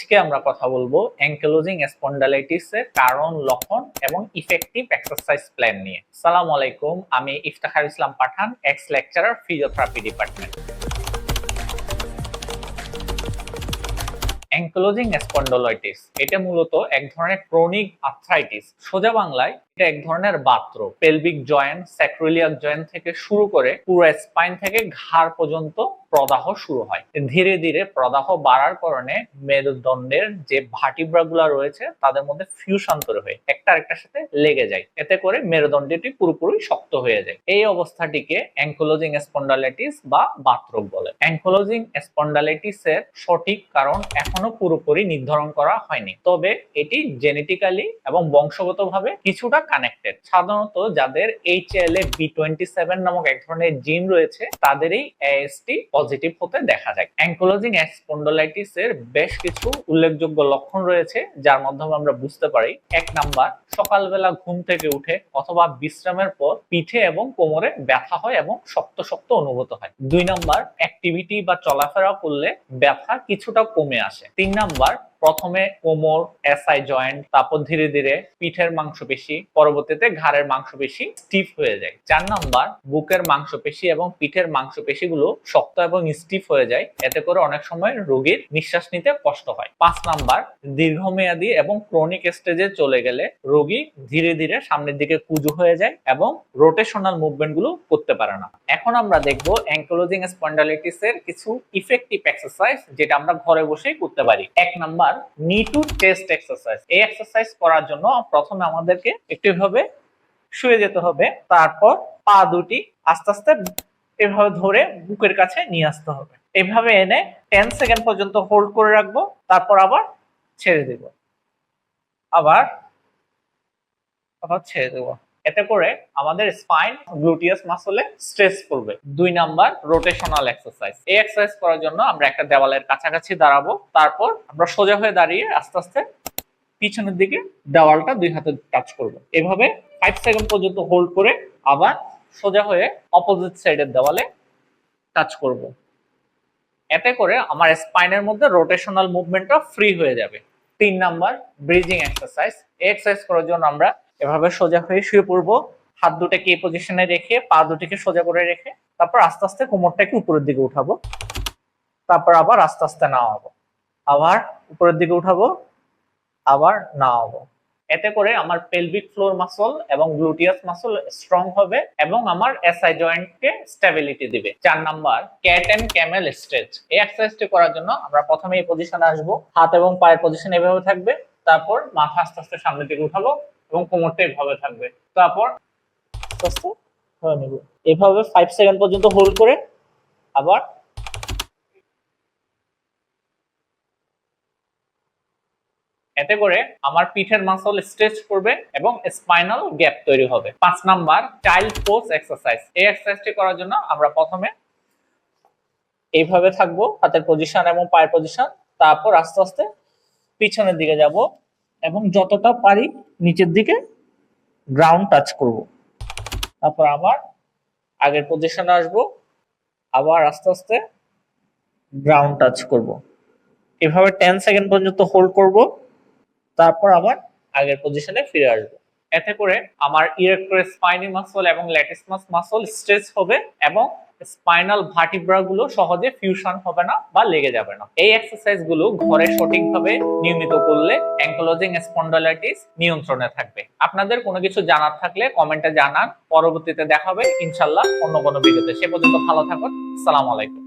আজকে আমরা কথা বলবো অ্যাঙ্কিলোজিং স্পন্ডালাইটিসের কারণ, লক্ষণ এবং ইফেক্টিভ এক্সারসাইজ প্ল্যান নিয়ে। আসসালামু আলাইকুম, আমি Iftekhar Islam Pathan, ex lecturer physiotherapy department. Ankylosing spondylitis এটা মূলত এক ধরনের ক্রনিক আর্থ্রাইটিস। সোজা বাংলায় এটা এক ধরনের বাতরোগ। পেলভিক জয়েন্ট, স্যাক্রোইলিয়াক জয়েন্ট থেকে শুরু করে পুরো স্পাইন থেকে ঘাড় পর্যন্ত প্রদাহ শুরু হয়। ধীরে ধীরে প্রদাহ বাড়ার কারণে মেরুদণ্ডের যে ভার্টিব্রাগুলো রয়েছে তাদের মধ্যে ফিউশন তৈরি হয়, একটা আরেকটার সাথে লেগে যায়। এতে করে মেরুদণ্ডটি পুরোপুরি শক্ত হয়ে যায়। এই অবস্থাটিকে অ্যাঙ্কিলোজিং স্পন্ডালাইটিস বা বাতরোগ বলে। অ্যাঙ্কিলোজিং স্পন্ডালাইটিসের সঠিক কারণ এখনো পুরোপুরি নির্ধারণ করা হয়নি, তবে এটি জেনেটিক্যালি এবং বংশগতভাবে কিছুটা কানেক্টেড। সাধারণত যাদের HLA-B27 নামক এক ধরনের জিন রয়েছে তাদেরই AST পজিটিভ হতে দেখা যায়। অ্যাঙ্কিলোজিং স্পন্ডালাইটিস এর বেশ কিছু উল্লেখযোগ্য লক্ষণ রয়েছে যার মাধ্যমে আমরা বুঝতে পারি। 1 নাম্বার, সকালবেলা ঘুম থেকে উঠে অথবা বিশ্রামের পর পিঠে এবং কোমরে ব্যথা হয় এবং শক্ত শক্ত অনুভূত হয়। 2 নাম্বার, অ্যাক্টিভিটি বা চলাফেরা করলে ব্যথা কিছুটা কমে আসে। 3 নাম্বার, প্রথমে কোমর, এসআই জয়েন্ট, তারপর ধীরে ধীরে পিঠের মাংসপেশি, পরবর্তীতে ঘাড়ের মাংসপেশি স্টিফ হয়ে যায়। 4 নাম্বার, বুকের মাংসপেশি এবং পিঠের মাংসপেশিগুলো শক্ত এবং স্টিফ হয়ে যায়। এতে করে অনেক সময় রোগীর নিঃশ্বাস নিতে কষ্ট হয়। 5 নাম্বার, দীর্ঘমেয়াদী এবং ক্রনিক স্টেজে চলে গেলে রোগী ধীরে ধীরে সামনের দিকে কুঁজো হয়ে যায় এবং রোটেশনাল মুভমেন্ট গুলো করতে পারে না। এখন আমরা দেখব অ্যাঙ্কিলোজিং স্পন্ডালাইটিস এর কিছু ইফেক্টিভ এক্সারসাইজ যেটা আমরা ঘরে বসেই করতে পারি। 1 নাম্বার, নি টু চেস্ট এক্সারসাইজ। এই এক্সারসাইজ করার জন্য প্রথমে আমাদেরকে একটু এভাবে শুয়ে যেতে হবে, তারপর পা দুটি আস্তে আস্তে এভাবে ধরে বুকের কাছে নিয়ে আসতে হবে। এভাবে এনে 10 সেকেন্ড পর্যন্ত হোল্ড করে রাখবো, তারপর আবার ছেড়ে দেব, আবার ছেড়ে দেব। এতে করে আমাদের স্পাইন, গ্লুটিয়াস মাসলে স্ট্রেস করবে। 2 নাম্বার, রোটেশনাল এক্সারসাইজ। এই এক্সারসাইজ করার জন্য আমরা একটা দেওয়ালের কাছাকাছি দাঁড়াবো, তারপর আমরা সোজা হয়ে দাঁড়িয়ে আস্তে আস্তে পিছনের দিকে দেওয়ালটা 2 হাতে টাচ করব। এভাবে 5 সেকেন্ড পর্যন্ত হোল্ড করে আবার সোজা হয়ে অপোজিট সাইডের দেওয়ালে টাচ করব। এতে করে আমার স্পাইনের মধ্যে রোটেশনাল মুভমেন্টটা ফ্রি হয়ে যাবে। 3 নাম্বার, ব্রিজিং এক্সারসাইজ। এই এক্সারসাইজ করার জন্য আমরা এভাবে সোজা হয়ে শুয়ে পড়বো, হাত দুটোকে এই পজিশনে রেখে পা দুটিকে সোজা করে রেখে তারপর আস্তে আস্তে কোমরটাকে উপরের দিকে উঠাবো, তারপর আবার আস্তে আস্তে নামাবো, আবার উপরের দিকে উঠাবো, আবার নামাবো। এতে করে আমার পেলভিক ফ্লোর মাসল এবং গ্লুটিয়াস মাসল স্ট্রং হবে এবং আমার এসআই জয়েন্টকে স্টেবিলিটি দিবে। 4 number, cat and camel stretch. এই এক্সারসাইজটি করার জন্য আমরা প্রথমে এই পজিশনে আসবো, হাত এবং পায়ের পজিশন এভাবে থাকবে, তারপর মাথা আস্তে আস্তে সামনের দিকে উঠাবো এবং কোমরটা এভাবে থাকবে, তারপর আস্তে আস্তে ধরে নেব। এভাবে 5 সেকেন্ড পর্যন্ত হোল্ড করে আবার এতে করে আমার পিঠের মাসল স্ট্রেচ করবে এবং স্পাইনাল গ্যাপ তৈরি হবে। 5 নাম্বার, চাইল্ড পোজ এক্সারসাইজ। এই এক্সারসাইজটি করার জন্য আমরা প্রথমে এইভাবে থাকবো, হাতের পজিশন এবং পায়ের পজিশন, তারপর আস্তে আস্তে পিছনের দিকে যাব এবং যতটা পারি নিচের দিকে গ্রাউন্ড টাচ করব, তারপর আবার আগের পজিশনে আসবো, আবার আস্তে আস্তে গ্রাউন্ড টাচ করব। এভাবে 10 সেকেন্ড পর্যন্ত হোল্ড করব, তারপর আবার আগের পজিশনে ফিরে আসবো। এতে করে আমার ইরেক্টর স্পাইনি মাসল এবং ল্যাটিসমাস মাসল স্ট্রেচ হবে এবং স্পাইনাল ভার্টিব্রা গুলো সহজে ফিউশন হবে না বা লেগে যাবে না। এই এক্সারসাইজ গুলো ঘরে সঠিকভাবে নিয়মিত করলে অ্যাঙ্কিলোজিং স্পন্ডালাইটিস নিয়ন্ত্রণে থাকবে। আপনাদের কোনো কিছু জানার থাকলে কমেন্টে জানান, পরবর্তীতে দেখা হবে ইনশাআল্লাহ অন্য কোনো ভিডিওতে। সে পর্যন্ত ভালো থাকুন। আসসালামু আলাইকুম।